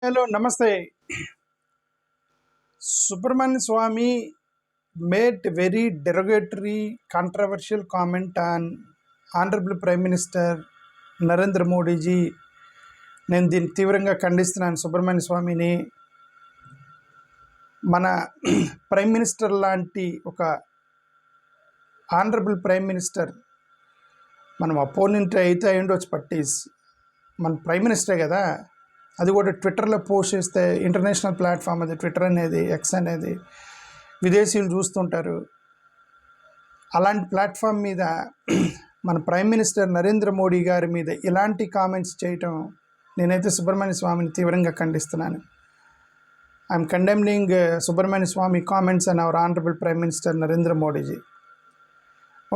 Hello, Namaste. Subramanian Swamy made a very derogatory, controversial comment on Honorable Prime Minister Narendra Modi ji. నేను దీన్ని తీవ్రంగా ఖండిస్తున్నాను. సుబ్రహ్మణ్య స్వామిని మన prime minister లాంటి ఒక ఆనరబుల్ ప్రైమ్ మినిస్టర్ మనం అపోనెంట్ అయితే అయ్యుండొచ్చు, పట్టీస్ మన ప్రైమ్ మినిస్టరే కదా. అది కూడా ట్విట్టర్లో పోస్ట్ చేస్తే, ఇంటర్నేషనల్ ప్లాట్ఫామ్ అది ట్విట్టర్ అనేది, ఎక్స్ అనేది, విదేశీయులు చూస్తుంటారు. అలాంటి ప్లాట్ఫామ్ మీద మన ప్రైమ్ మినిస్టర్ నరేంద్ర మోడీ గారి మీద ఇలాంటి కామెంట్స్ చేయటం నేనైతే సుబ్రహ్మణ్య స్వామిని తీవ్రంగా ఖండిస్తున్నాను. I'm condemning Subrahmanya Swamy comments and our honourable prime minister Narendra Modiji.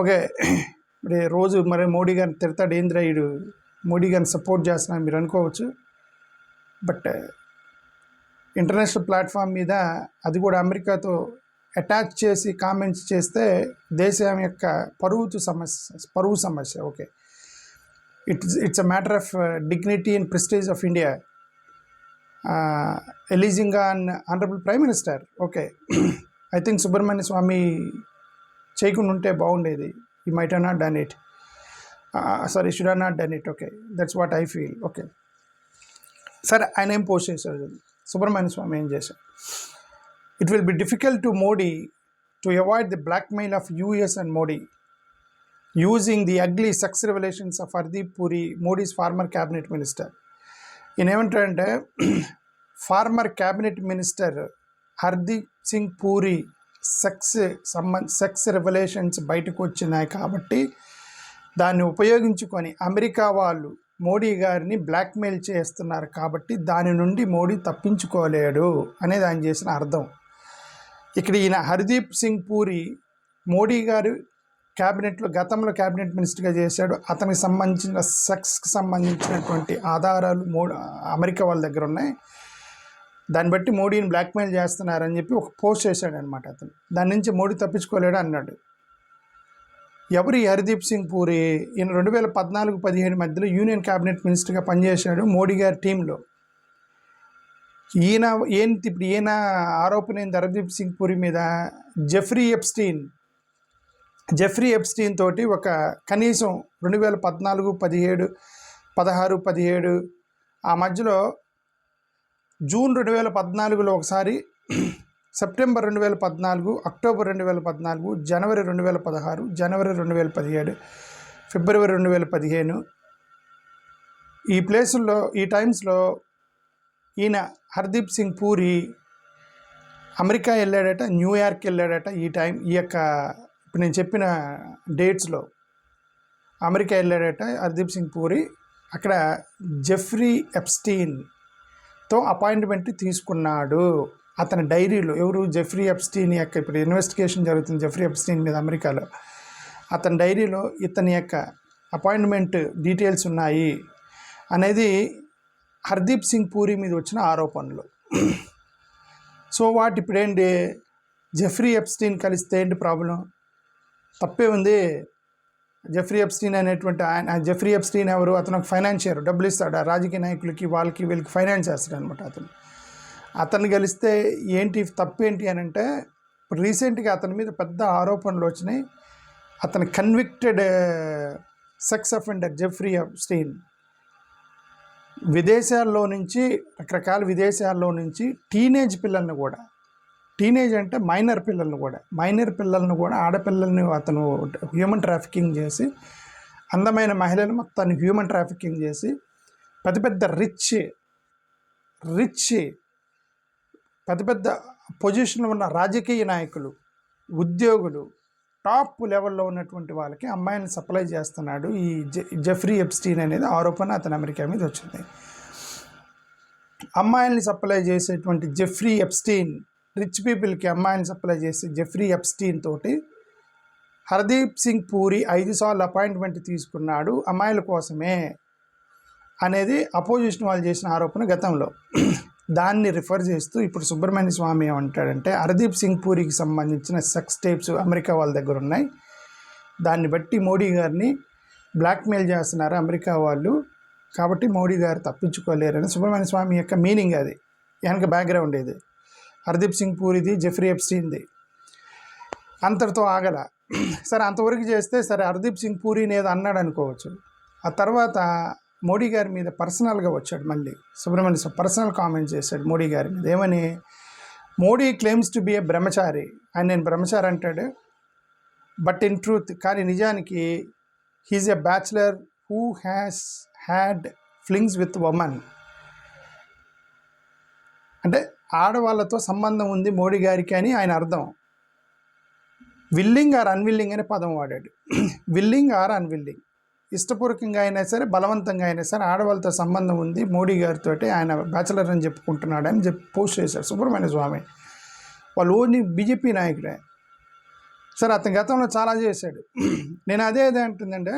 Okay, ఇప్పుడు రోజు మరి మోడీ గారిని తిడతాడు, ఏంద్రయుడు మోడీ గారిని సపోర్ట్ చేస్తున్నాను మీరు అనుకోవచ్చు. బట్ ఇంటర్నేషనల్ ప్లాట్ఫామ్ మీద, అది కూడా అమెరికాతో అటాచ్ చేసి కామెంట్స్ చేస్తే దేశం యొక్క పరువు సమస్య. Okay, it's a matter of dignity and prestige of India, elaging on Honorable Prime Minister. Okay, I think Subramanian Swamy చేయకుండా ఉంటే బాగుండేది. He might have not done it. Should have not done it. Okay, that's what I feel. Okay, సరే, ఆయన ఏం post చేశారు, సుబ్రహ్మణ్య స్వామి ఏం చేశారు? It will be difficult to Modi to avoid the blackmail of US and Modi using the ugly sex revelations of Hardeep Puri, Modi's former cabinet minister. ఈయన ఏమంటారంటే, former cabinet minister Hardeep Singh Puri sex revolutions బయటకు వచ్చినాయి కాబట్టి దాన్ని ఉపయోగించుకొని America వాళ్ళు మోడీ గారిని blackmail చేస్తున్నారు కాబట్టి దాని నుండి మోడీ తప్పించుకోలేడు అనేది ఆయన చేసిన అర్థం. ఇక్కడ ఈయన హర్దీప్ సింగ్ పూరి మోడీ గారు క్యాబినెట్లో గతంలో క్యాబినెట్ మినిస్టర్గా చేశాడు. అతనికి సంబంధించిన సెక్స్కి సంబంధించినటువంటి ఆధారాలు అమెరికా వాళ్ళ దగ్గర ఉన్నాయి. దాన్ని బట్టి మోడీని బ్లాక్మెయిల్ చేస్తున్నారని చెప్పి ఒక పోస్ట్ చేశాడు అనమాట. అతను దాని నుంచి మోడీ తప్పించుకోలేడు అన్నాడు. ఎవరు ఈ హర్దీప్ సింగ్ పూరి? ఈయన 2014-17 మధ్యలో యూనియన్ క్యాబినెట్ మినిస్టర్గా పనిచేశాడు మోడీ గారి టీంలో. ఇప్పుడు ఈయన ఆరోపణ ఏంది హర్దీప్ సింగ్ పూరి మీద? జెఫ్రీ ఎప్స్టీన్ తోటి ఒక కనీసం 2014, 16, 17 ఆ మధ్యలో, జూన్ 2014లో ఒకసారి, సెప్టెంబర్ 2014, అక్టోబర్ 2014, జనవరి 2016, జనవరి 2017, ఫిబ్రవరి 2015 ఈ ప్లేసుల్లో, ఈ టైమ్స్లో ఈయన హర్దీప్ సింగ్ పూరి అమెరికా వెళ్ళాడట, న్యూయార్క్ వెళ్ళాడట. ఈ యొక్క ఇప్పుడు నేను చెప్పిన డేట్స్లో అమెరికా వెళ్ళాడట హర్దీప్ సింగ్ పూరి. అక్కడ జెఫ్రీ ఎప్స్టీన్తో అపాయింట్మెంట్ తీసుకున్నాడు. అతని డైరీలో, ఎవరు? జెఫ్రీ ఎప్స్టీన్ యొక్క, ఇప్పుడు ఇన్వెస్టిగేషన్ జరుగుతుంది జెఫ్రీ ఎప్స్టీన్ మీద అమెరికాలో. అతని డైరీలో ఇతని యొక్క అపాయింట్మెంట్ డీటెయిల్స్ ఉన్నాయి అనేది హర్దీప్ సింగ్ పూరి మీద వచ్చిన ఆరోపణలు. సో వాటి ఇప్పుడేంటి, జెఫ్రీ ఎప్స్టీన్ కలిస్తే ఏంటి ప్రాబ్లం? తప్పే ఉంది. జెఫ్రీ ఎప్స్టీన్ అనేటువంటి జెఫ్రీ ఎప్స్టీన్ ఎవరు? అతను ఒక ఫైనాన్షియర్, డబ్బులు ఇస్తాడు రాజకీయ నాయకులకి, వీళ్ళకి ఫైనాన్స్ చేస్తాడు అనమాట. అతన్ని కలిస్తే ఏంటి తప్పేంటి అని అంటే, రీసెంట్గా అతని మీద పెద్ద ఆరోపణలు వచ్చినాయి. అతను convicted sex offender Jeffrey Epstein. రకరకాల విదేశాల్లో నుంచి టీనేజ్ పిల్లల్ని కూడా, టీనేజ్ అంటే మైనర్ పిల్లలను కూడా ఆడపిల్లల్ని అతను హ్యూమన్ ట్రాఫికింగ్ చేసి, అందమైన మహిళలు మొత్తాన్ని హ్యూమన్ ట్రాఫికింగ్ చేసి, పెద్ద పెద్ద పెద్ద పొజిషన్లో ఉన్న రాజకీయ నాయకులు, ఉద్యోగులు, టాప్ లెవెల్లో ఉన్నటువంటి వాళ్ళకి అమ్మాయిలను సప్లై చేస్తున్నాడు ఈ జెఫ్రీ ఎప్స్టీన్ అనేది ఆరోపణ అతను అమెరికా మీద వచ్చింది. అమ్మాయిల్ని సప్లై చేసేటువంటి జెఫ్రీ ఎప్స్టీన్, రిచ్ పీపుల్కి అమ్మాయిని సప్లై చేసే జెఫ్రీ ఎప్స్టీన్ తోటి హర్దీప్ సింగ్ పూరి 5 సార్లు అపాయింట్మెంట్ తీసుకున్నాడు అమ్మాయిల కోసమే అనేది అపోజిషన్ వాళ్ళు చేసిన ఆరోపణ గతంలో. దాన్ని రిఫర్ చేస్తూ ఇప్పుడు సుబ్రహ్మణ్య స్వామి ఏమంటాడంటే, హర్దీప్ సింగ్ పూరికి సంబంధించిన సెక్స్ టేప్స్ అమెరికా వాళ్ళ దగ్గర ఉన్నాయి, దాన్ని బట్టి మోడీ గారిని బ్లాక్మెయిల్ చేస్తున్నారు అమెరికా వాళ్ళు, కాబట్టి మోడీ గారు తప్పించుకోలేరని సుబ్రహ్మణ్య స్వామి యొక్క మీనింగ్ అది. వెనక బ్యాక్గ్రౌండ్ ఇది హర్దీప్ సింగ్ పూరిది, జెఫ్రీ ఎప్స్టీన్ది. అంతటితో ఆగల. సరే అంతవరకు చేస్తే సరే హర్దీప్ సింగ్ పూరిని ఏదో అన్నాడు అనుకోవచ్చు. ఆ తర్వాత మోడీ గారి మీద పర్సనల్గా వచ్చాడు. మళ్ళీ సుబ్రహ్మణ్య స్వామి పర్సనల్ కామెంట్ చేశాడు మోడీ గారి మీద. ఏమని? మోడీ క్లెయిమ్స్ టు బి ఏ బ్రహ్మచారి, ఆయన నేను బ్రహ్మచారి అంటాడు, బట్ ఇన్ ట్రూత్ కానీ నిజానికి he's a bachelor who has had flings with women. అంటే ఆడవాళ్ళతో సంబంధం ఉంది మోడీ గారికి అని ఆయన అర్థం. విల్లింగ్ ఆర్ అన్విల్లింగ్ అనే పదం వాడాడు. విల్లింగ్ ఆర్ అన్విల్లింగ్, ఇష్టపూర్వకంగా అయినా సరే బలవంతంగా అయినా సరే ఆడవాళ్ళతో సంబంధం ఉంది మోడీ గారితో, ఆయన బ్యాచులర్ అని చెప్పుకుంటున్నాడు అని పోస్ట్ చేశాడు సుబ్రహ్మణ్య స్వామి. వాళ్ళు ఓన్లీ బీజేపీ నాయకుడే. సరే అతని గతంలో చాలా చేశాడు. నేను అదే అంటుందంటే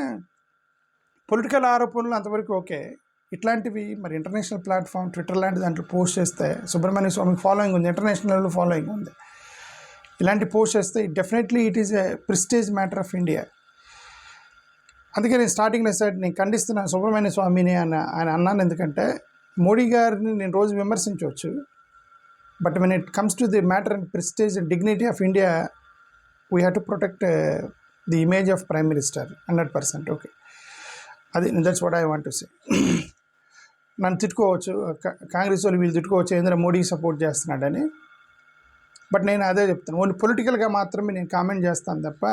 పొలిటికల్ ఆరోపణలు అంతవరకు ఓకే, ఇట్లాంటివి మరి ఇంటర్నేషనల్ ప్లాట్ఫామ్ ట్విట్టర్ లాంటి దాంట్లో పోస్ట్ చేస్తే సుబ్రహ్మణ్య స్వామికి ఫాలోయింగ్ ఉంది, ఇంటర్నేషనల్ లెవెల్లో ఫాలోయింగ్ ఉంది. ఇలాంటి పోస్ట్ చేస్తే definitely it is a prestige matter of India. అందుకే నేను స్టార్టింగ్లో సైడ్ నేను ఖండిస్తున్నాను సుబ్రహ్మణ్య స్వామిని ఆయన అన్నాను. ఎందుకంటే మోడీ గారిని నేను రోజు విమర్శించవచ్చు, but when it comes to the matter and prestige and dignity of India we have to protect the image of prime minister 100%. Okay, అది that's what I want to say. నన్ను తిట్టుకోవచ్చు, కాంగ్రెస్ వాళ్ళు వీళ్ళు తిట్టుకోవచ్చు ఏంద్ర మోడీకి సపోర్ట్ చేస్తున్నాడని, బట్ నేను అదే చెప్తాను, ఓన్లీ పొలిటికల్గా మాత్రమే నేను కామెంట్ చేస్తాను తప్ప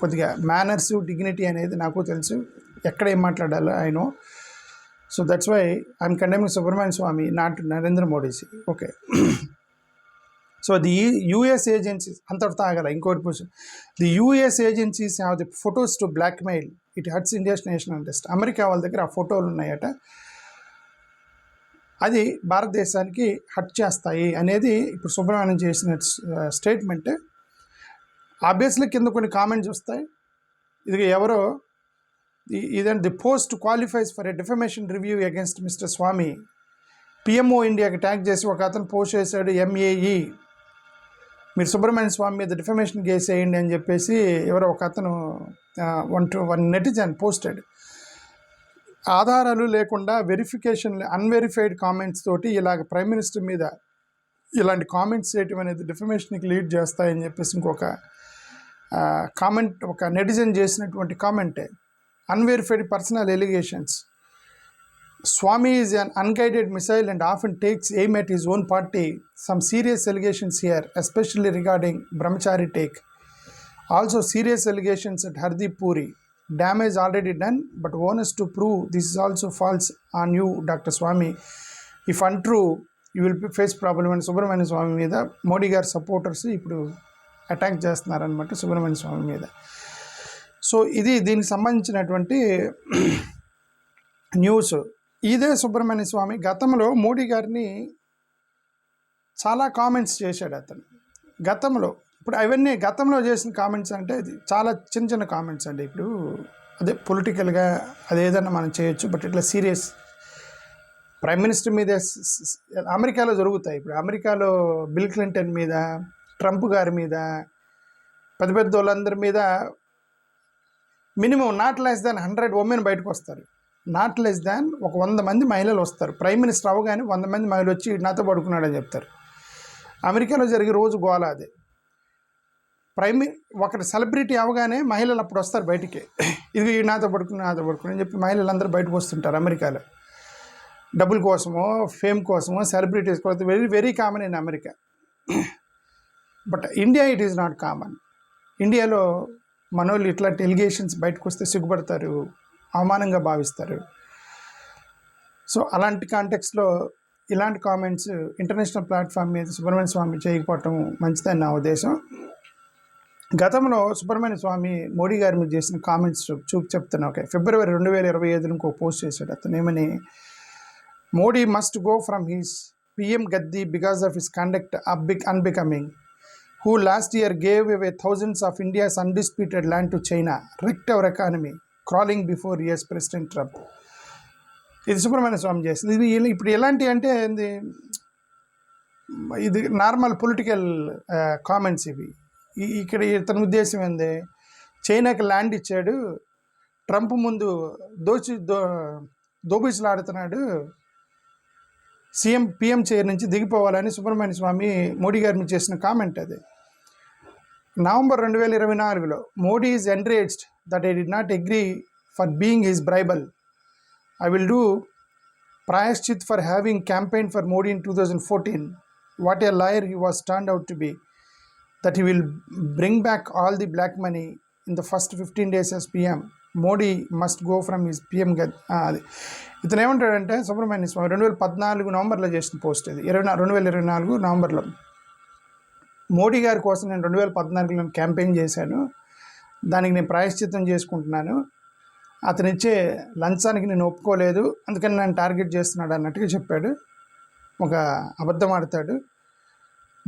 కొద్దిగా మేనర్స్ డిగ్నిటీ అనేది నాకు తెలుసు, ఎక్కడ ఏం మాట్లాడాలో I know. So that's why I'm condemning Subramanian Swamy, not Narendra Modiji. Okay, so the US agencies అంతటితో ఆగల. ఇంకోటి position, the US agencies have the photos to blackmail it hurts India's national interest. America వాళ్ళ దగ్గర ఆ ఫోటోలు ఉన్నాయట, అది భారతదేశానికి హర్ట్ చేస్తాయి అనేది ఇప్పుడు సుబ్రహ్మణ్యం చేసిన స్టేట్మెంట్. ఆబ్వియస్లీ కింద కొన్ని కామెంట్స్ వస్తాయి. ఇది ఎవరో ఇదంటే the post qualifies for a defamation review against mister Swamy. PMO ఇండియాకి ట్యాగ్ చేసి ఒక అతను పోస్ట్ చేశాడు, ఎంఏఈ మీరు సుబ్రహ్మణ్య స్వామి మీద డిఫమేషన్ కేసు వేయండి అని చెప్పేసి ఎవరో ఒక అతను వన్ నెటిజన్ పోస్టెడ్. ఆధారాలు లేకుండా వెరిఫికేషన్ అన్వెరిఫైడ్ కామెంట్స్ తోటి ఇలాగ ప్రైమ్ మినిస్టర్ మీద ఇలాంటి కామెంట్స్ చేయటం అనేది డిఫమేషన్కి లీడ్ చేస్తాయని చెప్పేసి ఇంకొక కామెంట్ ఒక నెటిజన్ చేసినటువంటి కామెంటే. Unverified personal allegations. Swami is an unguided missile and often takes aim at his own party. Some serious allegations here, especially regarding Brahmachari take. Also serious allegations at Hardeep Puri. Damage already done, but onus to prove this is also false on you, Dr. Swami. If untrue, you will face problem. And Subramanian Swami మీద మోడీ గారి supporters ఇప్పుడు attack చేస్తున్నారనమాట సుబ్రహ్మణ్య స్వామి మీద. So ఇది దీనికి సంబంధించినటువంటి news. ఇదే సుబ్రహ్మణ్య స్వామి గతంలో మోడీ గారిని చాలా కామెంట్స్ చేశాడు అతను గతంలో. ఇప్పుడు అవన్నీ గతంలో చేసిన కామెంట్స్ అంటే ఇది చాలా చిన్న చిన్న కామెంట్స్ అండి. ఇప్పుడు అదే పొలిటికల్గా అది ఏదైనా మనం చేయొచ్చు, బట్ ఇట్లా సీరియస్ ప్రైమ్ మినిస్టర్ మీద అమెరికాలో జరుగుతాయి. ఇప్పుడు అమెరికాలో బిల్ క్లింటన్ మీద, ట్రంప్ గారి మీద, పెద్ద పెద్ద వాళ్ళందరి మీద minimum not less than 100 women బయటకు వస్తారు. నాట్ లెస్ దాన్ ఒక 100 మంది మహిళలు వస్తారు. ప్రైమ్ మినిస్టర్ అవగానే 100 మంది మహిళలు వచ్చి నాతో పడుకున్నాడని చెప్తారు. అమెరికాలో జరిగే రోజు గోల అది. ఒకటి సెలబ్రిటీ అవగానే మహిళలు అప్పుడు వస్తారు బయటికి, ఇది నాతో పడుకుని అని చెప్పి మహిళలందరూ బయటకు వస్తుంటారు అమెరికాలో. డబ్బుల కోసమో, ఫేమ్ కోసమో, సెలబ్రిటీస్ కోసం. Very very common in America. But India it is not common. ఇండియాలో మనోళ్ళు ఇట్లాంటి ఎలిగేషన్స్ బయటకు వస్తే సిగ్గుపడతారు, అవమానంగా భావిస్తారు. సో అలాంటి కాంటెక్స్లో ఇలాంటి కామెంట్స్ ఇంటర్నేషనల్ ప్లాట్ఫామ్ మీద సుబ్రహ్మణ్య స్వామి చేయకపోవటం మంచిదని నా ఉద్దేశం. గతంలో సుబ్రహ్మణ్య స్వామి మోడీ గారి మీద చేసిన కామెంట్స్ చెప్తున్నా. ఓకే, ఫిబ్రవరి 2025 ఇంకో పోస్ట్ చేశాడు అతను. ఏమని? Modi must go from his PM gaddi because of his conduct unbecoming, who last year gave away thousands of India's undisputed land to China, wrecked our economy, crawling before US President Trump. ఇది సుబ్రహ్మణ్య స్వామి చేసింది. ఇది ఇప్పుడు ఎలాంటి అంటే ఇది నార్మల్ పొలిటికల్ కామెంట్స్ ఇవి. ఇక్కడ ఇతని ఉద్దేశం ఏంది? చైనాకి ల్యాండ్ ఇచ్చాడు, ట్రంప్ ముందు దోబీసులాడుతున్నాడు, పిఎం చైర్ నుంచి దిగిపోవాలని సుబ్రహ్మణ్య స్వామి మోడీ గారి మీద చేసిన కామెంట్ అది. నవంబర్ 2024లో Modi is enraged that I did not agree for being his బ్రైబల్. I will do prayashchit for having campaign for Modi in 2014. What a lawyer he was turned out to be. That he will bring back all the black money in the first 15 days as PM. Modi must go from his PM అది. ఇతను ఏమంటాడంటే సుబ్రహ్మణ్య స్వామి 2014 నవంబర్లో చేసిన post ఇది. 2024 నవంబర్లో మోడీ గారి కోసం నేను 2014లో క్యాంపెయిన్ చేశాను, దానికి నేను ప్రాయశ్చిత్తం చేసుకుంటున్నాను, అతను ఇచ్చే లంచానికి నేను ఒప్పుకోలేదు, అందుకని నన్ను టార్గెట్ చేస్తున్నాడు అన్నట్టుగా చెప్పాడు. ఒక అబద్ధం ఆడతాడు.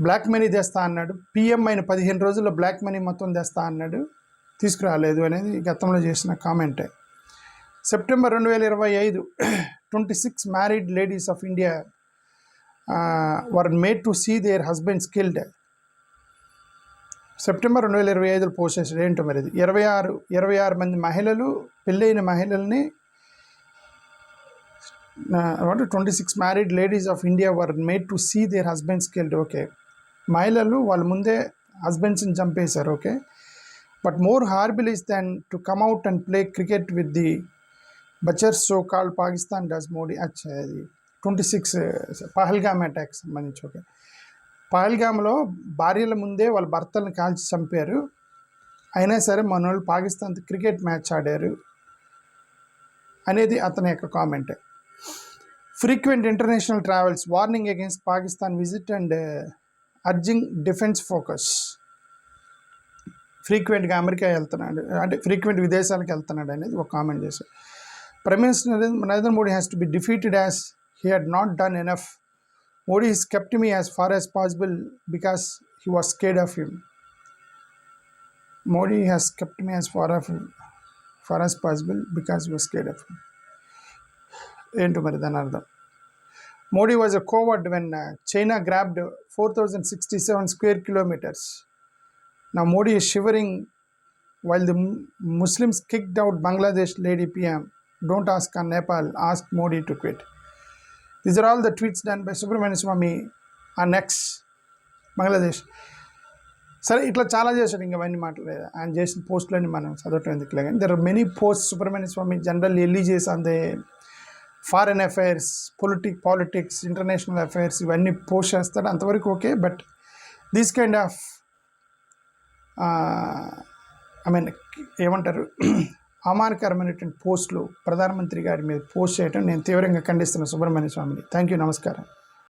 బ్లాక్ మనీ తెస్తా అన్నాడు, పిఎం అయిన 15 రోజుల్లో బ్లాక్ మనీ మొత్తం తెస్తా అన్నాడు, తీసుకురాలేదు అనేది గతంలో చేసిన కామెంటే. September 2025 26 married ladies of India were made to see their husbands killed. September 2025లో పోస్ట్ చేశాడు. ఏంటో మరి ఇది 26 మంది మహిళలు, పెళ్ళైన మహిళల్ని 26 married ladies of India were made to see their husbands killed. Okay, మహిళలు వాళ్ళ ముందే హస్బెండ్స్ని చంపేశారు. Okay, but more horrible is than to come out and play cricket with the butchers so called Pakistan does Modi. అచ్చా, అది 26 పహల్గామ్ అటాక్ సంబంధించి. Okay, పహల్గామ్లో భార్యల ముందే వాళ్ళ భర్తలను కాల్చి చంపారు, అయినా సరే మన వాళ్ళు పాకిస్తాన్తో క్రికెట్ మ్యాచ్ ఆడారు అనేది అతని యొక్క comment. Frequent international travels, warning against Pakistan visit and urging defence focus. ఫ్రీక్వెంట్గా అమెరికా వెళ్తున్నాడు, అంటే ఫ్రీక్వెంట్ విదేశాలకు వెళ్తున్నాడు అనేది ఒక కామెంట్ చేశారు. Prime minister Narendra Modi has to be defeated as he had not done enough. Modi has kept me as far as possible because he was scared of him. Modi has kept me as far as possible because he was scared of him. ఏంటో మరి దాని అర్థం. Modi was a coward when China grabbed 4,067 square kilometers. Now Modi is shivering while the Muslims kicked out Bangladesh lady PM. Don't ask on Nepal, ask Modi to quit. These are all the tweets done by Subramanian Swamy on X, Bangladesh. సరే, ఇట్లా చాలా చేశాడు. ఇంకా అవన్నీ మాట్లాడలేదు, ఆయన చేసిన పోస్టులన్నీ మనం చదవటం ఎందుకులే. కానీ there are many post Subrahmanya Swamy general ఎలిజేస్ on the foreign affairs, politics, international affairs ఇవన్నీ పోస్ట్ చేస్తాడు, అంతవరకు okay. But these kind of ఏమంటారు, అమానకరమైనటువంటి పోస్టులు ప్రధానమంత్రి గారి మీద పోస్ట్ చేయడం నేను తీవ్రంగా ఖండిస్తున్నాను సుబ్రహ్మణ్య స్వామిని. థ్యాంక్ యూ, నమస్కారం.